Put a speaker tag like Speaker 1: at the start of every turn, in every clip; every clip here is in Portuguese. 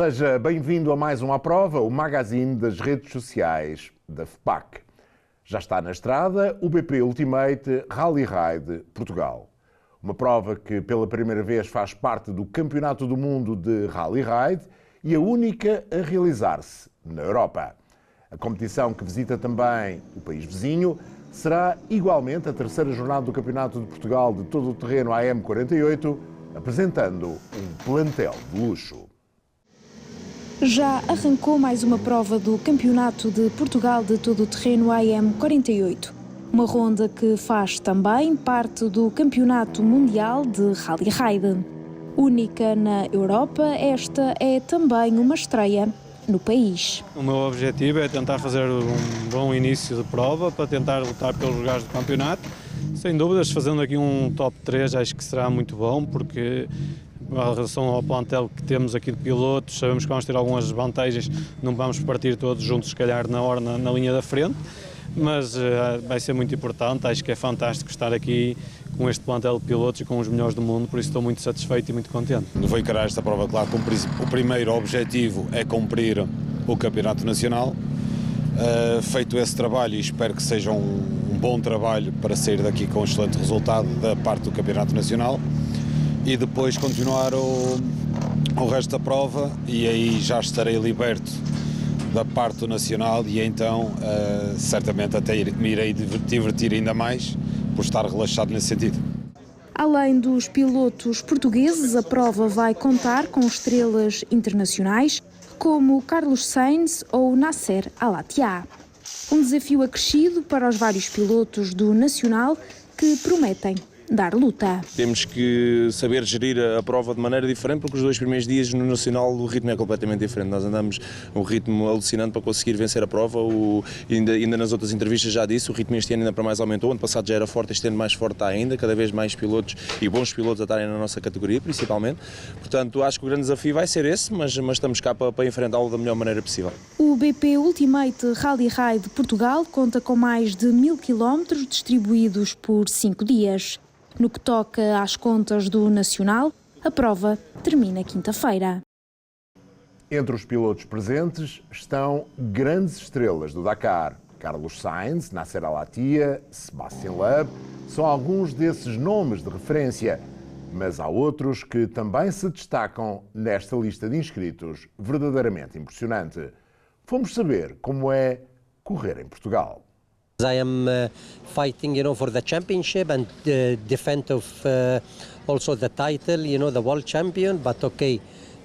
Speaker 1: Seja bem-vindo a mais um À Prova, o magazine das redes sociais da FPAC. Já está na estrada o BP Ultimate Rally Ride Portugal. Uma prova que pela primeira vez faz parte do Campeonato do Mundo de Rally Ride e a única a realizar-se na Europa. A competição, que visita também o país vizinho, será igualmente a terceira jornada do Campeonato de Portugal de todo o terreno AM48, apresentando um plantel de luxo.
Speaker 2: Já arrancou mais uma prova do Campeonato de Portugal de todo o terreno AM48. Uma ronda que faz também parte do Campeonato Mundial de Rally Ride. Única na Europa, esta é também uma estreia no país.
Speaker 3: O meu objetivo é tentar fazer um bom início de prova para tentar lutar pelos lugares do campeonato. Sem dúvidas, fazendo aqui um top 3 acho que será muito bom, porque em relação ao plantel que temos aqui de pilotos, sabemos que vamos ter algumas desvantagens, não vamos partir todos juntos, se calhar, na linha da frente, mas vai ser muito importante. Acho que é fantástico estar aqui com este plantel de pilotos e com os melhores do mundo, por isso estou muito satisfeito e muito contente.
Speaker 4: Vou encarar esta prova, claro, o primeiro objetivo é cumprir o Campeonato Nacional. Feito esse trabalho, e espero que seja um bom trabalho para sair daqui com um excelente resultado da parte do Campeonato Nacional, e depois continuar o resto da prova, e aí já estarei liberto da parte do Nacional, e então certamente até me irei divertir ainda mais por estar relaxado nesse sentido.
Speaker 2: Além dos pilotos portugueses, a prova vai contar com estrelas internacionais como Carlos Sainz ou Nasser Al-Attiyah. Um desafio acrescido para os vários pilotos do Nacional que prometem dar luta.
Speaker 5: Temos que saber gerir a prova de maneira diferente, porque os dois primeiros dias no Nacional o ritmo é completamente diferente. Nós andamos a um ritmo alucinante para conseguir vencer a prova. Ainda nas outras entrevistas já disse, o ritmo este ano ainda para mais aumentou. Ano passado já era forte, este ano mais forte está ainda, cada vez mais pilotos e bons pilotos a estarem na nossa categoria, principalmente. Portanto, acho que o grande desafio vai ser esse, mas estamos cá para enfrentá-lo da melhor maneira possível.
Speaker 2: O BP Ultimate Rally Ride Portugal conta com mais de 1000 km distribuídos por 5 dias. No que toca às contas do Nacional, a prova termina quinta-feira.
Speaker 1: Entre os pilotos presentes estão grandes estrelas do Dakar. Carlos Sainz, Nasser Al-Attiyah, Sebastian Loeb são alguns desses nomes de referência, mas há outros que também se destacam nesta lista de inscritos verdadeiramente impressionante. Fomos saber como é correr em Portugal.
Speaker 6: I am fighting, for the championship and defend of also the title, the world champion. But okay,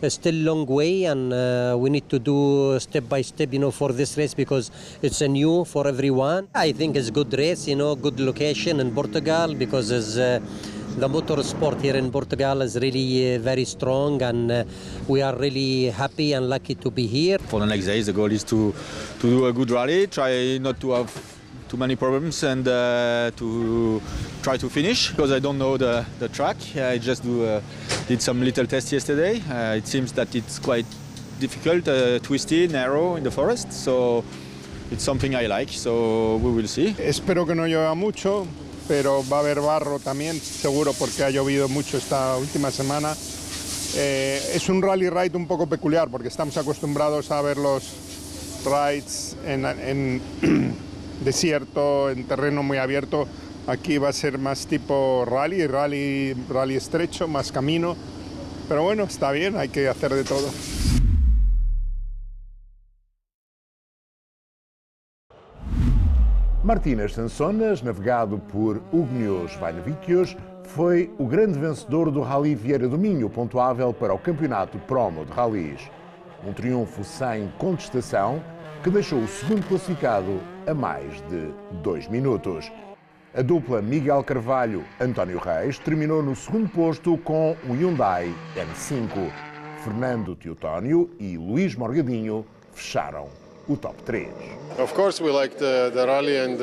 Speaker 6: still long way, and we need to do step by step, for this race, because it's a new for everyone. I think it's good race, good location in Portugal, because it's, the motorsport here in Portugal is really very strong, and we are really happy and lucky to be here.
Speaker 7: For the next days, the goal is to do a good rally, try not to have too many problems, and to try to finish, because I don't know the track. I just did some little tests yesterday. It seems that it's quite difficult, twisty, narrow in the forest, so it's something I like, so we will see.
Speaker 8: Espero que no llueva mucho, pero va a haber barro también, seguro, porque ha llovido mucho esta última semana. Es un rally ride un poco peculiar, porque estamos acostumbrados a ver los rides en desierto, en terreno muy abierto. Aquí va a ser más tipo rally estrecho, más camino. Pero bueno, está bien, hay que hacer de todo.
Speaker 1: Martínez Sansonas, navegado por Ugnios Vainavicius, foi o grande vencedor do Rally Vieira do Minho, pontuável para o Campeonato Promo de Rallys. Um triunfo sem contestação que deixou o segundo classificado a mais de 2 minutos. A dupla Miguel Carvalho-António Reis terminou no segundo posto com o Hyundai N5. Fernando Teotónio e Luís Morgadinho fecharam o top 3.
Speaker 9: Of course we like the rally, and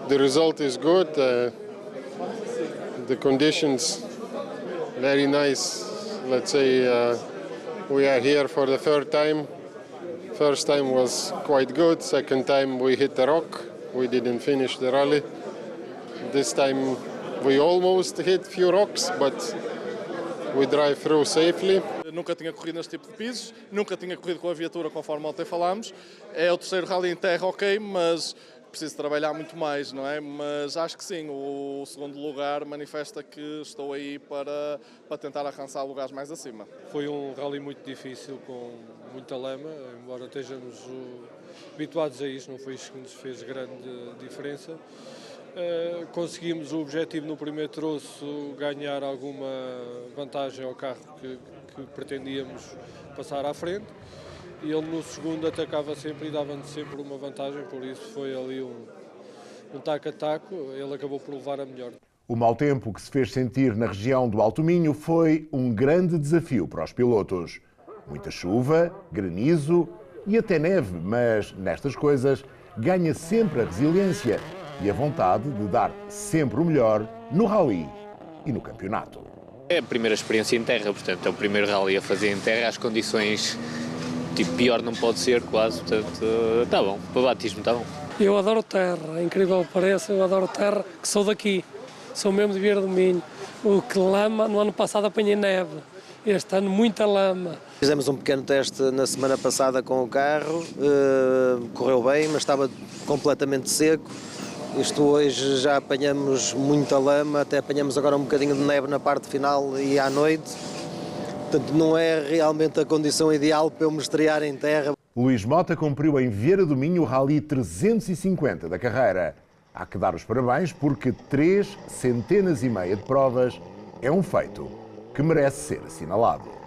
Speaker 9: the result is good. The conditions very nice. Let's say we are here for the third time. First time was quite good. Second time we hit the rock. We didn't finish the rally. This time we almost hit few rocks, but we drive through safely.
Speaker 10: Nunca tinha corrido neste tipo de pisos, nunca tinha corrido com a viatura conforme ontem falámos. É o terceiro rally em terra, ok, mas preciso trabalhar muito mais, não é? Mas acho que sim, o segundo lugar manifesta que estou aí para tentar alcançar lugares mais acima.
Speaker 3: Foi um rally muito difícil, com muita lama, embora estejamos habituados a isso, não foi isso que nos fez grande diferença. Conseguimos o objetivo no primeiro troço, ganhar alguma vantagem ao carro que pretendíamos passar à frente, e ele no segundo atacava sempre e dava-nos sempre uma vantagem, por isso foi ali um taco a taco, ele acabou por levar a melhor.
Speaker 1: O mau tempo que se fez sentir na região do Alto Minho foi um grande desafio para os pilotos. Muita chuva, granizo e até neve, mas nestas coisas ganha sempre a resiliência e a vontade de dar sempre o melhor no rally e no campeonato.
Speaker 11: É a primeira experiência em terra, portanto é o primeiro rally a fazer em terra, as condições, pior não pode ser quase, portanto está bom, para o batismo está bom.
Speaker 12: Eu adoro terra, é incrível que pareça, eu adoro terra, que sou daqui, sou mesmo de Vieira do Minho. O que lama, no ano passado apanhei neve, este ano muita lama.
Speaker 13: Fizemos um pequeno teste na semana passada com o carro, correu bem, mas estava completamente seco. Isto hoje já apanhamos muita lama, até apanhamos agora um bocadinho de neve na parte final e à noite. Portanto, não é realmente a condição ideal para eu me estrear em terra.
Speaker 1: Luís Mota cumpriu em Vieira do Minho o Rally 350 da carreira. Há que dar os parabéns porque 3,5 centenas de provas é um feito que merece ser assinalado.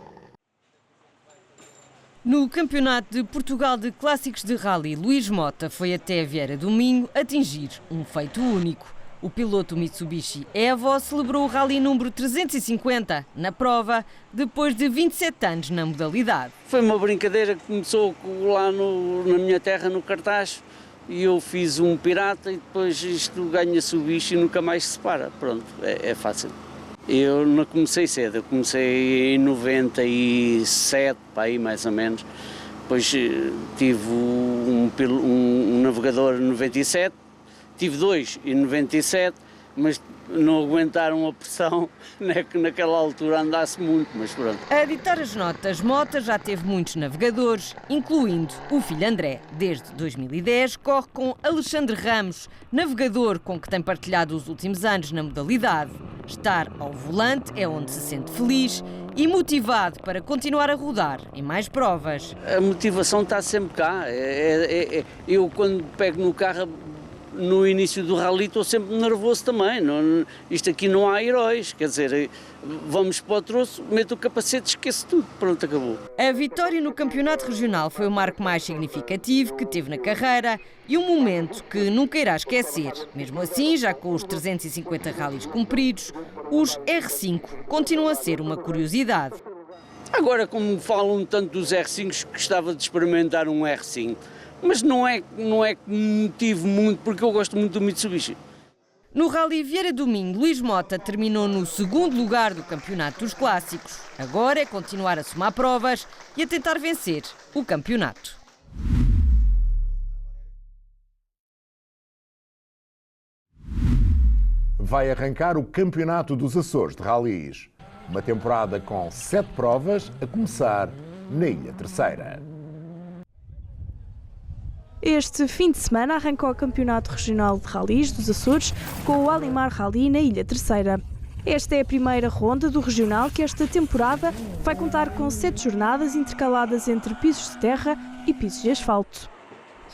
Speaker 14: No Campeonato de Portugal de Clássicos de Rally, Luís Mota foi até Vieira do Minho atingir um feito único. O piloto Mitsubishi Evo celebrou o Rally número 350 na prova, depois de 27 anos na modalidade.
Speaker 15: Foi uma brincadeira que começou lá na minha terra, no Cartaz, e eu fiz um pirata e depois isto ganha Mitsubishi e nunca mais se para. Pronto, é fácil. Eu não comecei cedo, eu comecei em 97, para aí mais ou menos. Depois tive um navegador em 97, tive 2 em 97, mas não aguentaram a pressão, né, que naquela altura andasse muito, mas pronto.
Speaker 14: A editar as notas, Mota já teve muitos navegadores, incluindo o filho André. Desde 2010 corre com Alexandre Ramos, navegador com que tem partilhado os últimos anos na modalidade. Estar ao volante é onde se sente feliz e motivado para continuar a rodar em mais provas.
Speaker 15: A motivação está sempre cá. Eu quando pego no carro no início do rally estou sempre nervoso também. Isto aqui não há heróis, quer dizer, vamos para o troço, meto o capacete, esqueço tudo, pronto, acabou.
Speaker 14: A vitória no campeonato regional foi o marco mais significativo que teve na carreira e um momento que nunca irá esquecer. Mesmo assim, já com os 350 rallies cumpridos, os R5 continuam a ser uma curiosidade.
Speaker 15: Agora, como falam tanto dos R5, gostava de experimentar um R5. Mas não é que me motive muito, porque eu gosto muito do Mitsubishi.
Speaker 14: No Rally Vieira do Minho, Luís Mota terminou no segundo lugar do Campeonato dos Clássicos. Agora é continuar a somar provas e a tentar vencer o campeonato.
Speaker 1: Vai arrancar o Campeonato dos Açores de Rallys. Uma temporada com 7 provas, a começar na Ilha Terceira.
Speaker 2: Este fim de semana arrancou o Campeonato Regional de Rallys dos Açores com o Alimar Rally na Ilha Terceira. Esta é a primeira ronda do regional que esta temporada vai contar com 7 jornadas intercaladas entre pisos de terra e pisos de asfalto.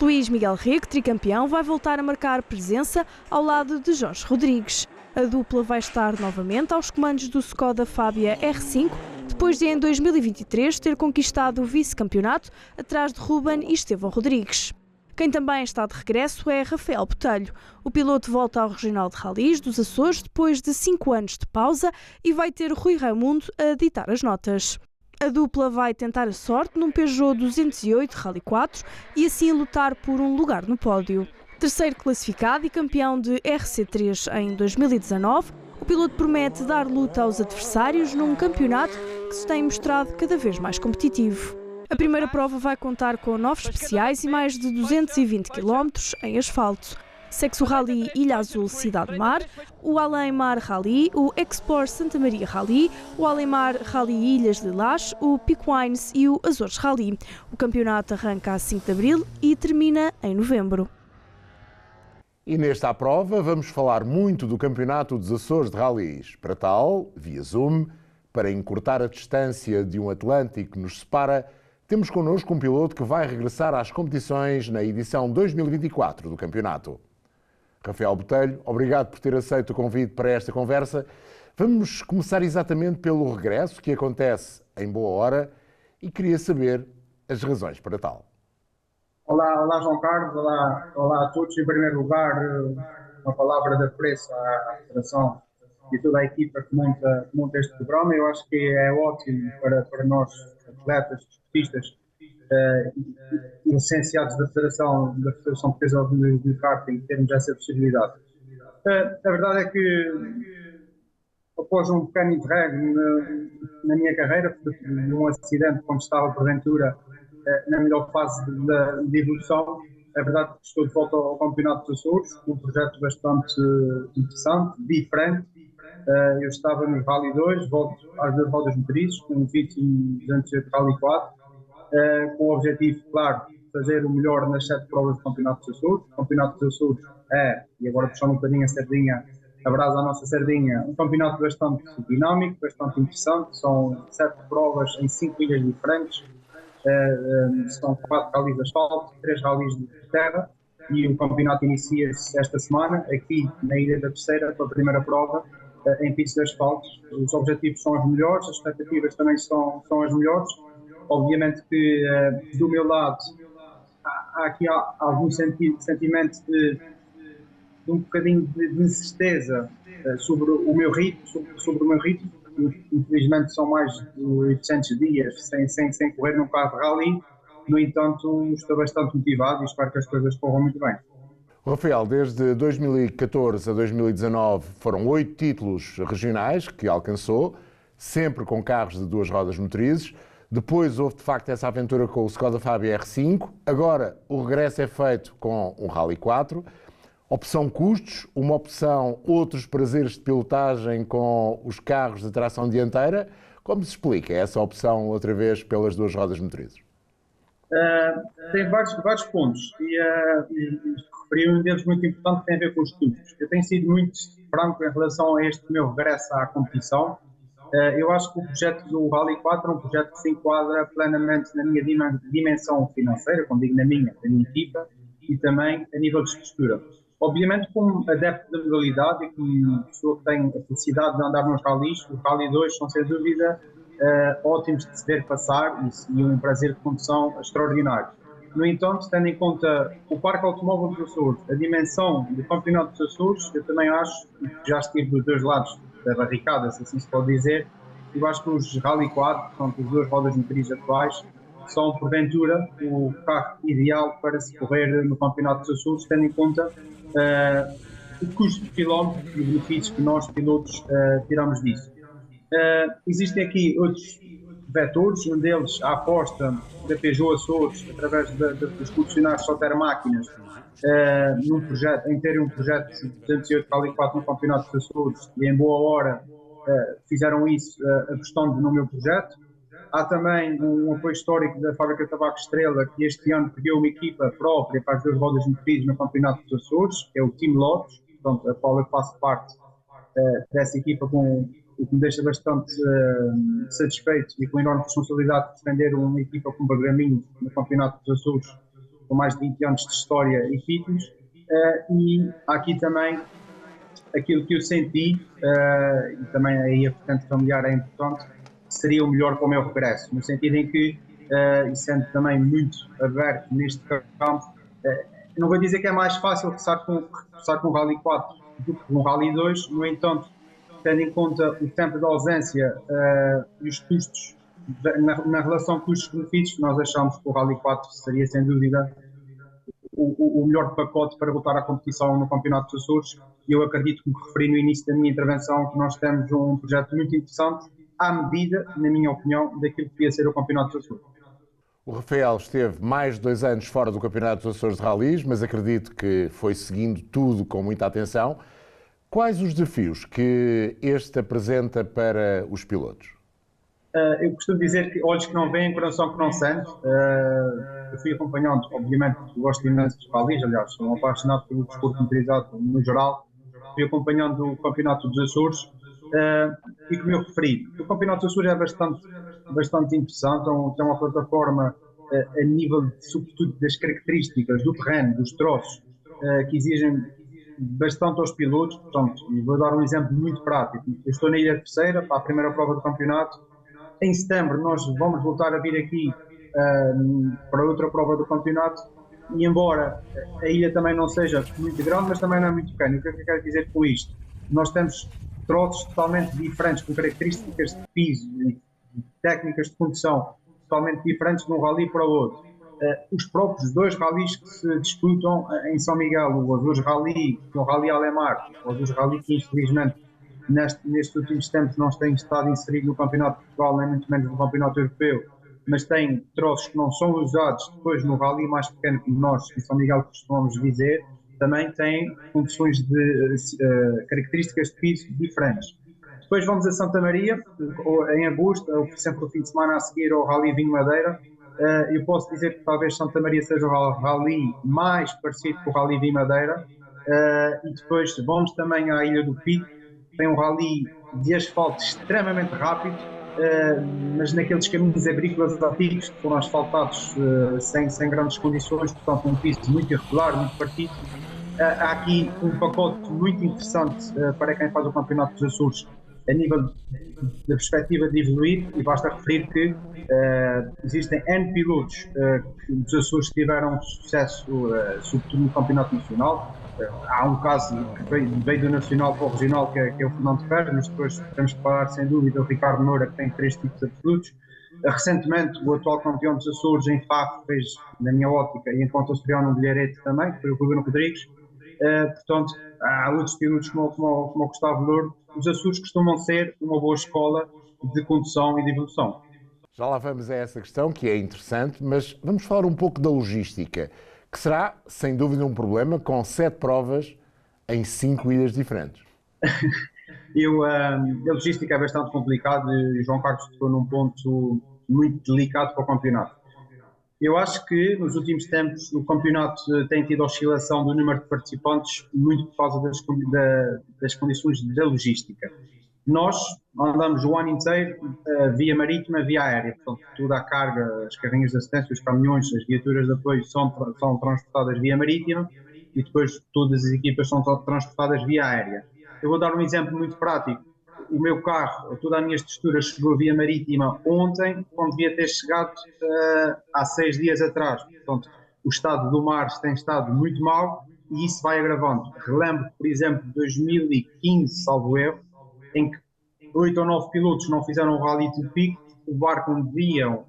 Speaker 2: Luís Miguel Rego, tricampeão, vai voltar a marcar presença ao lado de Jorge Rodrigues. A dupla vai estar novamente aos comandos do Skoda Fabia R5, depois de em 2023 ter conquistado o vice-campeonato atrás de Ruben e Estevão Rodrigues. Quem também está de regresso é Rafael Botelho. O piloto volta ao Regional de Rallys dos Açores depois de 5 anos de pausa e vai ter Rui Raimundo a ditar as notas. A dupla vai tentar a sorte num Peugeot 208 Rally 4 e assim lutar por um lugar no pódio. Terceiro classificado e campeão de RC3 em 2019, o piloto promete dar luta aos adversários num campeonato que se tem mostrado cada vez mais competitivo. A primeira prova vai contar com 9 especiais e mais de 220 km em asfalto.
Speaker 16: Segue-se o Rally Ilha Azul Cidade Mar, o Além-Mar Rally, o Explore Santa Maria Rally, o Além-Mar Rally Ilhas de Lage, o Peak Wines e o Açores Rally. O campeonato arranca a 5 de abril e termina em novembro.
Speaker 1: E nesta prova vamos falar muito do Campeonato dos Açores de Rallys. Para tal, via Zoom, para encurtar a distância de um Atlântico que nos separa, temos connosco um piloto que vai regressar às competições na edição 2024 do campeonato. Rafael Botelho, obrigado por ter aceito o convite para esta conversa. Vamos começar exatamente pelo regresso, que acontece em boa hora, e queria saber as razões para tal.
Speaker 17: Olá João Carlos, olá a todos. Em primeiro lugar, uma palavra de apreço à Federação e toda a equipa que monta este programa. Eu acho que é ótimo para nós, atletas, desportistas, licenciados da Federação Portuguesa de Karting, termos essa possibilidade. A verdade é que, após um pequeno interregno na minha carreira, num acidente quando estava porventura na melhor fase de evolução, é verdade que estou de volta ao Campeonato dos Açores, um projeto bastante interessante, diferente. Eu estava no Rally 2, volto às 2 rodas motrizes, com o Vitsim 208 Rally 4, com o objetivo, claro, de fazer o melhor nas 7 provas do Campeonato dos Açores. O Campeonato dos Açores e agora puxando um bocadinho a sardinha, a brasa à nossa sardinha, um campeonato bastante dinâmico, bastante interessante. São 7 provas em 5 ilhas diferentes. São 4 rallies de asfalto, 3 rallies de terra, e o campeonato inicia-se esta semana aqui na Ilha da Terceira, com a primeira prova em pistas de asfalto. Os objetivos são os melhores, as expectativas também são as melhores. Obviamente que do meu lado há aqui algum sentimento de um bocadinho de incerteza sobre o meu ritmo, Infelizmente são mais de 800 dias sem correr num carro de rally. No entanto, estou bastante motivado e espero que as coisas corram muito bem.
Speaker 1: Rafael, desde 2014 a 2019 foram 8 títulos regionais que alcançou, sempre com carros de 2 rodas motrizes. Depois houve de facto essa aventura com o Skoda Fabia R5. Agora o regresso é feito com um Rally 4. Opção custos, uma opção outros prazeres de pilotagem com os carros de tração dianteira. Como se explica essa opção outra vez pelas 2 rodas motrizes?
Speaker 17: Tem vários pontos e referi um deles muito importante que tem a ver com os custos. Eu tenho sido muito franco em relação a este meu regresso à competição. Eu acho que o projeto do Rally 4 é um projeto que se enquadra plenamente na minha dimensão financeira, como digo, da minha equipa, e também a nível de estrutura. Obviamente, como adepto da modalidade e como pessoa que tem a felicidade de andar nos rallies, os Rally 2 são sem dúvida ótimos de se ver passar e um prazer de condução extraordinário. No entanto, tendo em conta o parque automóvel dos Açores, a dimensão do Campeonato dos Açores, eu também acho, que já estive dos 2 lados da barricada, se assim se pode dizer, eu acho que os Rally 4, portanto, as 2 rodas motrizes atuais, são, porventura, o carro ideal para se correr no Campeonato dos Açores, tendo em conta o custo de quilómetro e os benefícios que nós, pilotos, tiramos disso. Existem aqui outros vetores, um deles a aposta da Peugeot Açores, através dos concessionários Soter Máquinas, em terem um projeto de 208 Rally 4 no Campeonato dos Açores, e em boa hora fizeram isso apostando no meu projeto. Há também um apoio histórico da Fábrica de Tabaco Estrela, que este ano criou uma equipa própria para as 2 rodas motrizes no Campeonato dos Açores, que é o Team Lotus, portanto, a qual eu faço parte dessa equipa, o que me deixa bastante satisfeito e com enorme responsabilidade de defender uma equipa como Bagraminho no Campeonato dos Açores, com mais de 20 anos de história e títulos. E há aqui também aquilo que eu senti, e também aí a vertente familiar é importante, seria o melhor para o meu regresso, no sentido em que, e sendo também muito aberto neste campo, não vou dizer que é mais fácil começar com o Rally 4 do que com o Rally 2, no entanto, tendo em conta o tempo de ausência e os custos, na relação custos-benefícios, nós achamos que o Rally 4 seria sem dúvida o melhor pacote para voltar à competição no Campeonato dos Açores, e eu acredito, como referi no início da minha intervenção, que nós temos um projeto muito interessante, à medida, na minha opinião, daquilo que devia ser o Campeonato dos Açores.
Speaker 1: O Rafael esteve mais de 2 anos fora do Campeonato dos Açores de Rallys, mas acredito que foi seguindo tudo com muita atenção. Quais os desafios que este apresenta para os pilotos?
Speaker 17: Eu costumo dizer que olhos que não veem, coração que não sente. Eu fui acompanhando, obviamente, gosto imenso de rallies, aliás, sou um apaixonado pelo desporto motorizado no geral. Fui acompanhando o Campeonato dos Açores e, como eu referi, o Campeonato dos Açores é bastante interessante, tem uma plataforma a nível, sobretudo, das características do terreno, dos troços, que exigem bastante aos pilotos. Portanto, vou dar um exemplo muito prático. Eu estou na Ilha Terceira, para a primeira prova do campeonato. Em setembro nós vamos voltar a vir aqui para outra prova do campeonato, e embora a ilha também não seja muito grande, mas também não é muito pequena. O que é que eu quero dizer com isto? Nós temos troços totalmente diferentes, com características de piso e técnicas de condução totalmente diferentes de um rally para o outro. Os próprios 2 rallies que se disputam em São Miguel, o Azores Rally e o Rally Alemar, o Azores Rally que infelizmente nestes últimos tempos não tem estado inserido no Campeonato de Portugal, nem muito menos no Campeonato Europeu, mas tem troços que não são usados depois no rally mais pequeno que nós em São Miguel costumamos dizer, também tem condições de características de piso diferentes. Depois vamos a Santa Maria, em agosto, sempre o fim de semana a seguir ao Rally Vinho Madeira. Eu posso dizer que talvez Santa Maria seja o rally mais parecido com o Rally Vinho Madeira. E depois vamos também à Ilha do Pico, tem um rally de asfalto extremamente rápido, mas naqueles caminhos agrícolas antigos que foram asfaltados sem grandes condições, portanto um piso muito irregular, muito partido. Há aqui um pacote muito interessante para quem faz o Campeonato dos Açores a nível da perspectiva de evoluir, e basta referir que existem N pilotos dos Açores que tiveram sucesso, sobretudo no Campeonato Nacional. Há um caso que veio do Nacional para o Regional, que é o Fernando Ferreira, mas depois temos que falar sem dúvida o Ricardo Moura, que tem 3 títulos absolutos. Recentemente, o atual campeão dos Açores em FAF fez, na minha ótica, e enquanto australiano, um bilharete também, que foi o Ruben Rodrigues. Portanto, há outros pilotos como o Gustavo Lourdes. Os Açores costumam ser uma boa escola de condução e de evolução.
Speaker 1: Já lá vamos a essa questão, que é interessante, mas vamos falar um pouco da logística, que será, sem dúvida, um problema com 7 provas em 5 ilhas diferentes.
Speaker 17: A logística é bastante complicada e João Carlos tocou num ponto muito delicado para o campeonato. Eu acho que nos últimos tempos o campeonato tem tido oscilação do número de participantes muito por causa das condições da logística. Nós andamos o ano inteiro via marítima, via aérea, portanto toda a carga, as carrinhas de assistência, os caminhões, as viaturas de apoio são transportadas via marítima e depois todas as equipas são transportadas via aérea. Eu vou dar um exemplo muito prático. O meu carro, toda a minha estrutura chegou via marítima ontem, quando devia ter chegado há 6 dias atrás. Portanto, o estado do mar tem estado muito mau e isso vai agravando. Relembro, por exemplo, 2015, salvo erro, em que 8 ou 9 pilotos não fizeram o Rally do Pico. O barco onde iam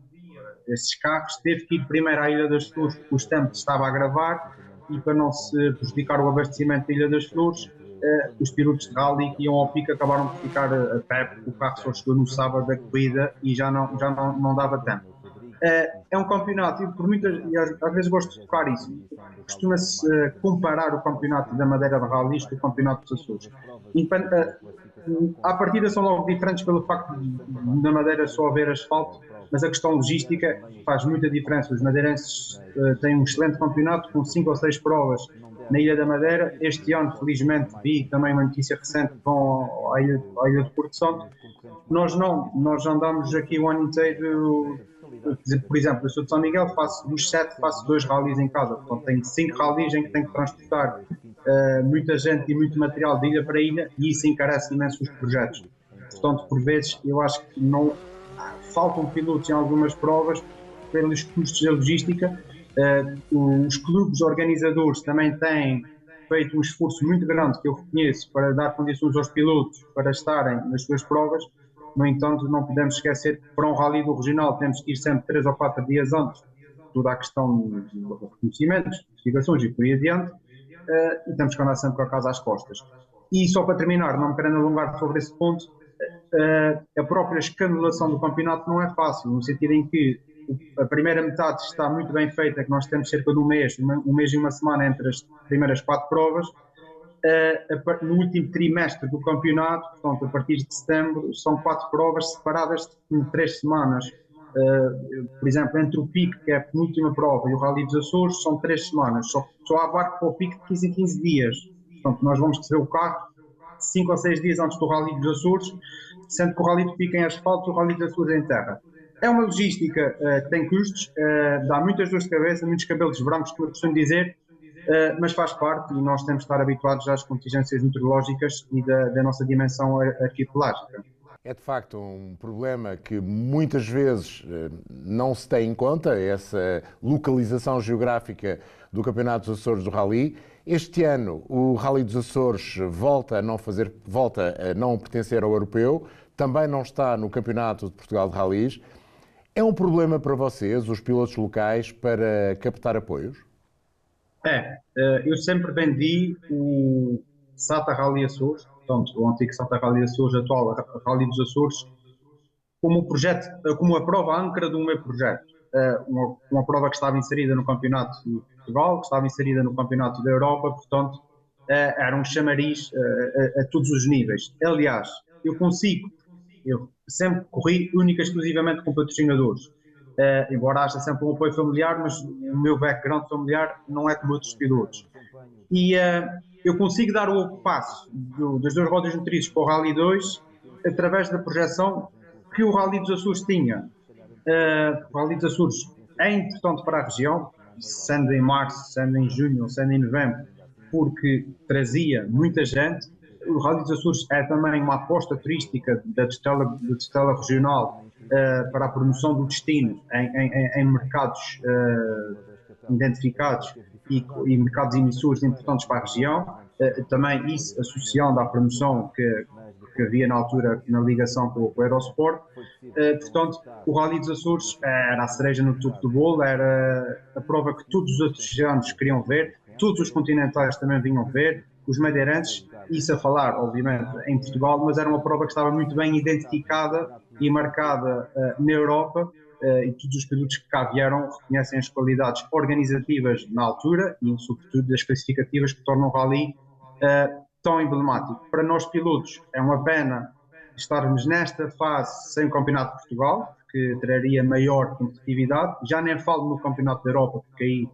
Speaker 17: esses carros teve que ir primeiro à Ilha das Flores, porque o tempo estava a agravar, e para não se prejudicar o abastecimento da Ilha das Flores, os pilotos de rally que iam ao pico acabaram por ficar a pé, porque o carro só chegou no sábado da corrida e já não dava tempo. É um campeonato, e às vezes gosto de tocar isso, costuma-se comparar o campeonato da Madeira de Rallys com o campeonato dos Açores. À partida são logo diferentes pelo facto de na Madeira só haver asfalto, mas a questão logística faz muita diferença. Os madeirenses têm um excelente campeonato com 5 ou 6 provas na Ilha da Madeira. Este ano, felizmente, vi também uma notícia recente que vão à Ilha de Porto Santo. Nós não, nós andamos aqui o ano inteiro. Por exemplo, eu sou de São Miguel, dos 7 faço 2 rallies em casa, portanto tenho 5 rallies em que tenho que transportar muita gente e muito material de ilha para ilha, e isso encarece imenso os projetos. Portanto, por vezes, eu acho que não faltam pilotos em algumas provas pelos custos da logística. Os clubes organizadores também têm feito um esforço muito grande, que eu reconheço, para dar condições aos pilotos para estarem nas suas provas. No entanto, não podemos esquecer que para um rally do regional temos que ir sempre 3 ou 4 dias antes, toda a questão de reconhecimentos, investigações e por aí adiante, e temos que andar sempre com a casa às costas. E só para terminar, não me querendo alongar sobre esse ponto, a própria escandalação do campeonato não é fácil, no sentido em que a primeira metade está muito bem feita, que nós temos cerca de um mês e uma semana entre as primeiras 4 provas. No último trimestre do campeonato, portanto, a partir de setembro, são 4 provas separadas em 3 semanas. Por exemplo, entre o pico, que é a penúltima prova, e o Rally dos Açores, são 3 semanas. Só há barco para o pico de 15 em 15 dias. Portanto, nós vamos receber o carro 5 ou 6 dias antes do Rally dos Açores, sendo que o Rally do Pico em asfalto e o Rally dos Açores em terra. É uma logística que tem custos, dá muitas dores de cabeça, muitos cabelos brancos, como eu costumo dizer, mas faz parte e nós temos de estar habituados às contingências meteorológicas e da nossa dimensão arquipelágica.
Speaker 1: É de facto um problema que muitas vezes não se tem em conta, essa localização geográfica do Campeonato dos Açores do Rally. Este ano o Rally dos Açores volta a não pertencer ao europeu, também não está no Campeonato de Portugal de Rallys. É um problema para vocês, os pilotos locais, para captar apoios?
Speaker 17: Eu sempre vendi o SATA Rally Açores, portanto, o antigo SATA Rally Açores, atual Rally dos Açores, como a prova âncora do meu projeto. Uma prova que estava inserida no Campeonato de Portugal, que estava inserida no Campeonato da Europa, portanto, era um chamariz a todos os níveis. Aliás, eu sempre corri única e exclusivamente com patrocinadores. Embora haja sempre um apoio familiar, mas o meu background familiar não é como outros pilotos. E eu consigo dar o passo das 2 rodas motrizes para o Rally 2 através da projeção que o Rally dos Açores tinha. O Rally dos Açores é importante para a região, sendo em março, sendo em junho, sendo em novembro, porque trazia muita gente. O Rally dos Açores é também uma aposta turística da tutela regional para a promoção do destino em mercados identificados e mercados emissores importantes para a região. Também isso associando à promoção que havia na altura na ligação com o Aerosport. Portanto, o Rally dos Açores era a cereja no topo do bolo, era a prova que todos os outros anos queriam ver, todos os continentais também vinham ver, os madeirenses, isso a falar, obviamente, em Portugal, mas era uma prova que estava muito bem identificada e marcada na Europa, e todos os pilotos que cá vieram reconhecem as qualidades organizativas na altura e, sobretudo, das classificativas que tornam o Rally tão emblemático. Para nós pilotos é uma pena estarmos nesta fase sem o Campeonato de Portugal, que traria maior competitividade. Já nem falo no Campeonato da Europa, porque aí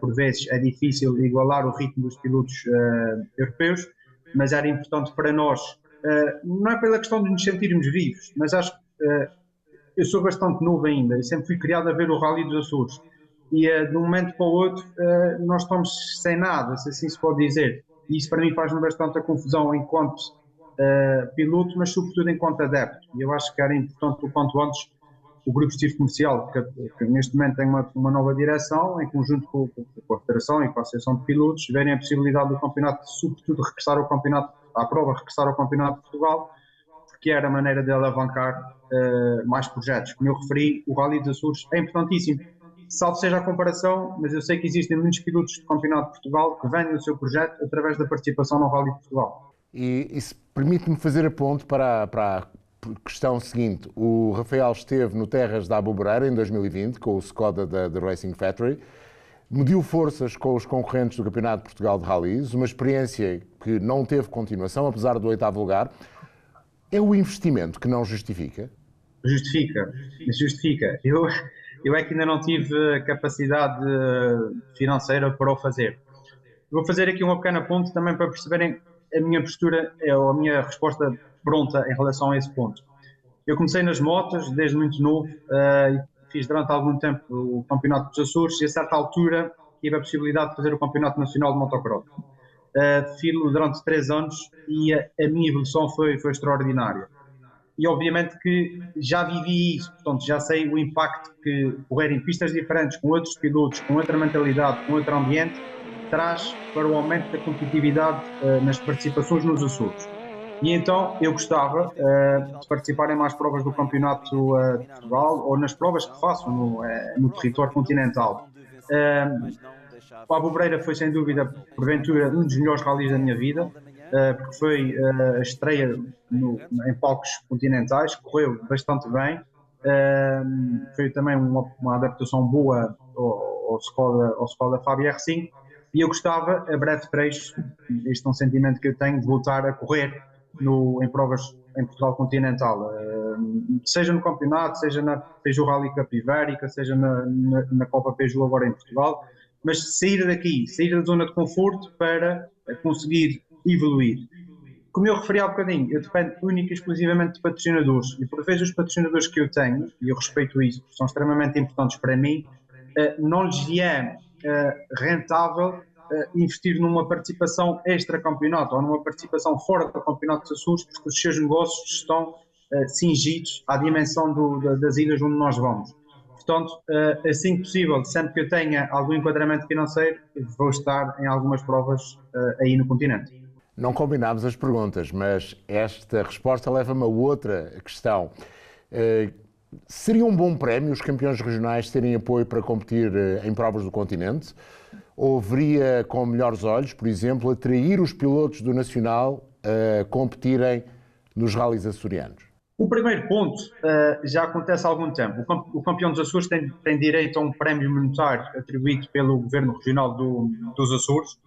Speaker 17: por vezes é difícil igualar o ritmo dos pilotos europeus, mas era importante para nós, não é pela questão de nos sentirmos vivos, mas acho que eu sou bastante novo ainda, eu sempre fui criado a ver o Rally dos Açores e de um momento para o outro nós estamos sem nada, se assim se pode dizer. E isso para mim faz-me bastante a confusão enquanto piloto, mas sobretudo enquanto adepto. E eu acho que era importante o quanto antes o Grupo Executivo Comercial, que neste momento tem uma nova direção, em conjunto com a Federação e com a Associação de Pilotos, verem a possibilidade do campeonato, sobretudo regressar ao campeonato, à prova, regressar ao Campeonato de Portugal, que era a maneira de alavancar mais projetos. Como eu referi, o Rally dos Açores é importantíssimo. Salvo seja a comparação, mas eu sei que existem muitos pilotos do Campeonato de Portugal que vendem o seu projeto através da participação no Rally de Portugal.
Speaker 1: E isso permite-me fazer a ponte para a questão seguinte. O Rafael esteve no Terras da Aboboreira em 2020 com o Skoda da Racing Factory, mediu forças com os concorrentes do Campeonato de Portugal de Rallys, uma experiência que não teve continuação, apesar do 8º lugar. É o investimento que não justifica?
Speaker 17: Justifica. Eu é que ainda não tive capacidade financeira para o fazer. Vou fazer aqui uma pequena ponte também para perceberem a minha postura ou a minha resposta pronta em relação a esse ponto. Eu comecei nas motas desde muito novo e fiz durante algum tempo o Campeonato dos Açores e a certa altura tive a possibilidade de fazer o Campeonato Nacional de Motocross. Fiz-lo durante 3 anos e a minha evolução foi extraordinária. E obviamente que já vivi isso, portanto já sei o impacto que correr em pistas diferentes, com outros pilotos, com outra mentalidade, com outro ambiente, traz para o aumento da competitividade nas participações nos Açores. E então eu gostava de participar em mais provas do Campeonato de Portugal ou nas provas que faço no território continental. A Aboboreira foi sem dúvida, porventura, um dos melhores rallies da minha vida, porque foi a estreia em palcos continentais, correu bastante bem Foi também uma adaptação boa ao Skoda Fábio R5, e eu gostava, a breve trecho, este é um sentimento que eu tenho, de voltar a correr em provas em Portugal continental, seja no campeonato, seja na Peugeot Rally Cup Ibérica, seja na Copa Peugeot agora em Portugal, mas sair daqui, sair da zona de conforto para conseguir evoluir. Como eu referi há bocadinho, eu dependo única e exclusivamente de patrocinadores, e por vezes os patrocinadores que eu tenho, e eu respeito isso, porque são extremamente importantes para mim, não lhes é rentável investir numa participação extra-campeonato ou numa participação fora do Campeonato dos Açores, porque os seus negócios estão cingidos à dimensão das ilhas onde nós vamos. Portanto, assim que possível, sempre que eu tenha algum enquadramento financeiro, vou estar em algumas provas aí no continente.
Speaker 1: Não combinámos as perguntas, mas esta resposta leva-me a outra questão. Seria um bom prémio os campeões regionais terem apoio para competir em provas do continente? Ou veria com melhores olhos, por exemplo, atrair os pilotos do Nacional a competirem nos rallies açorianos?
Speaker 17: O primeiro ponto já acontece há algum tempo. O campeão dos Açores tem direito a um prémio monetário atribuído pelo Governo Regional dos Açores.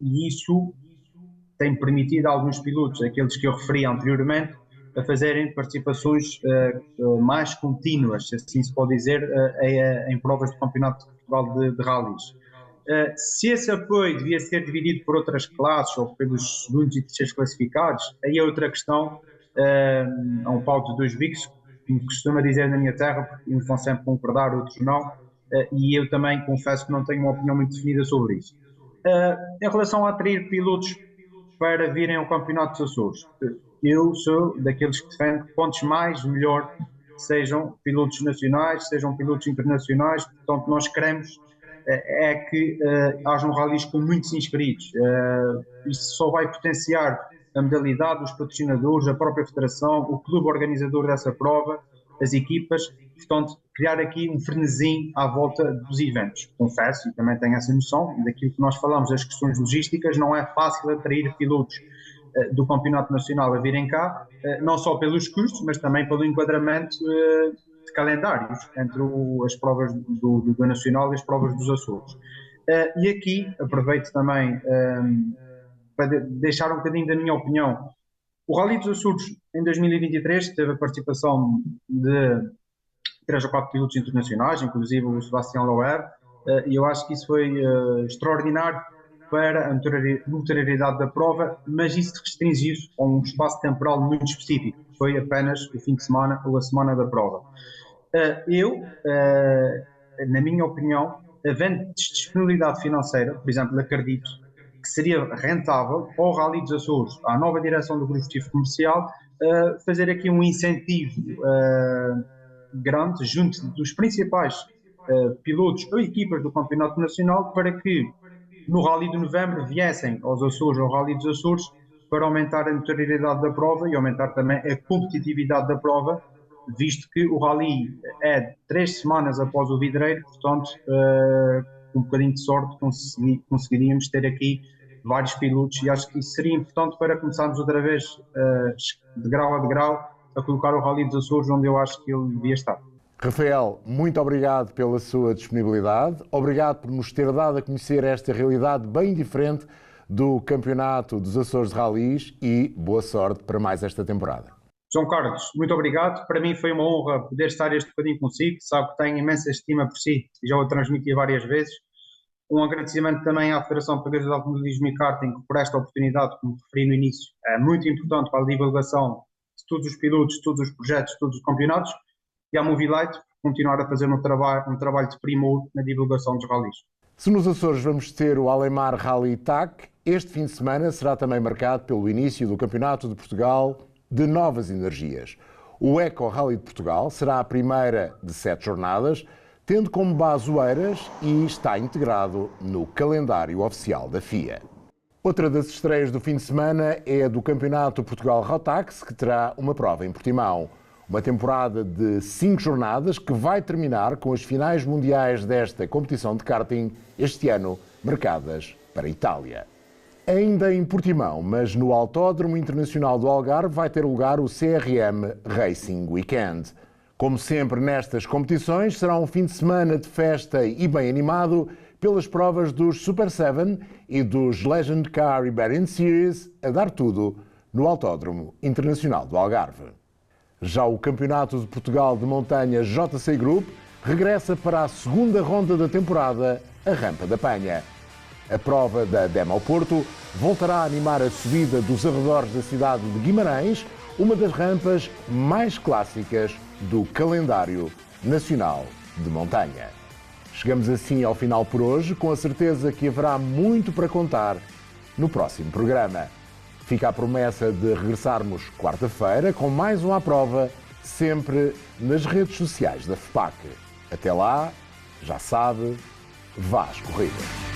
Speaker 17: E isso tem permitido a alguns pilotos, aqueles que eu referi anteriormente, a fazerem participações mais contínuas, se assim se pode dizer, em provas do Campeonato de Portugal de rallies. Se esse apoio devia ser dividido por outras classes ou pelos segundos e terceiros classificados, aí é outra questão, a um pau de dois bicos, como costuma dizer na minha terra, porque uns vão sempre concordar, outros não, e eu também confesso que não tenho uma opinião muito definida sobre isso. Em relação a atrair pilotos para virem ao Campeonato dos Açores, eu sou daqueles que defendem que quantos mais melhor, sejam pilotos nacionais, sejam pilotos internacionais. Portanto, nós queremos que hajam rallies com muitos inscritos. Isso só vai potenciar a modalidade, os patrocinadores, a própria federação, o clube organizador dessa prova, as equipas. Portanto, criar aqui um frenesim à volta dos eventos. Confesso, e também tenho essa noção, daquilo que nós falamos, das questões logísticas, não é fácil atrair pilotos do Campeonato Nacional a virem cá, não só pelos custos, mas também pelo enquadramento de calendários entre as provas do Nacional e as provas dos Açores. E aqui aproveito também para deixar um bocadinho da minha opinião. O Rally dos Açores em 2023 teve a participação de 3 ou 4 pilotos internacionais, inclusive o Sebastião Loeb, e eu acho que isso foi extraordinário para a notoriedade da prova, mas isso restringiu-se a um espaço temporal muito específico, foi apenas o fim de semana ou a semana da prova. Na minha opinião, havendo disponibilidade financeira, por exemplo, acredito que seria rentável ao Rally dos Açores, à nova direção do Grupo Executivo Comercial, fazer aqui um incentivo grande junto dos principais pilotos ou equipas do Campeonato Nacional para que no Rally de Novembro viessem aos Açores, ao Rally dos Açores, para aumentar a notoriedade da prova e aumentar também a competitividade da prova, visto que o Rally é 3 semanas após o vidreiro, portanto, com um bocadinho de sorte conseguiríamos ter aqui vários pilotos, e acho que isso seria importante para começarmos outra vez, de grau a degrau, a colocar o Rally dos Açores onde eu acho que ele devia estar.
Speaker 1: Rafael, muito obrigado pela sua disponibilidade, obrigado por nos ter dado a conhecer esta realidade bem diferente do Campeonato dos Açores de Rallys, e boa sorte para mais esta temporada.
Speaker 17: João Carlos, muito obrigado, para mim foi uma honra poder estar este bocadinho consigo, sabe que tenho imensa estima por si e já o transmiti várias vezes. Um agradecimento também à Federação Portuguesa de Automobilismo e Karting por esta oportunidade, como referi no início, é muito importante para a divulgação de todos os pilotos, de todos os projetos, de todos os campeonatos, e à Mobilight continuar a fazer um trabalho de primor na divulgação dos rallies.
Speaker 1: Se nos Açores vamos ter o Alemar Rally TAC, este fim de semana será também marcado pelo início do Campeonato de Portugal de Novas Energias. O Eco Rally de Portugal será a primeira de 7 jornadas, tendo como base Oeiras, e está integrado no calendário oficial da FIA. Outra das estreias do fim de semana é a do Campeonato Portugal Rotax, que terá uma prova em Portimão. Uma temporada de 5 jornadas que vai terminar com as finais mundiais desta competição de karting este ano, marcadas para a Itália. Ainda em Portimão, mas no Autódromo Internacional do Algarve, vai ter lugar o CRM Racing Weekend. Como sempre nestas competições, será um fim de semana de festa e bem animado pelas provas dos Super 7 e dos Legend Car Iberian Series, a dar tudo no Autódromo Internacional do Algarve. Já o Campeonato de Portugal de Montanha JC Group regressa para a segunda ronda da temporada, a Rampa da Penha. A prova da Dema ao Porto voltará a animar a subida dos arredores da cidade de Guimarães, uma das rampas mais clássicas do calendário nacional de montanha. Chegamos assim ao final por hoje, com a certeza que haverá muito para contar no próximo programa. Fica a promessa de regressarmos quarta-feira com mais um À Prova, sempre nas redes sociais da FPAC. Até lá, já sabe, vá às corridas.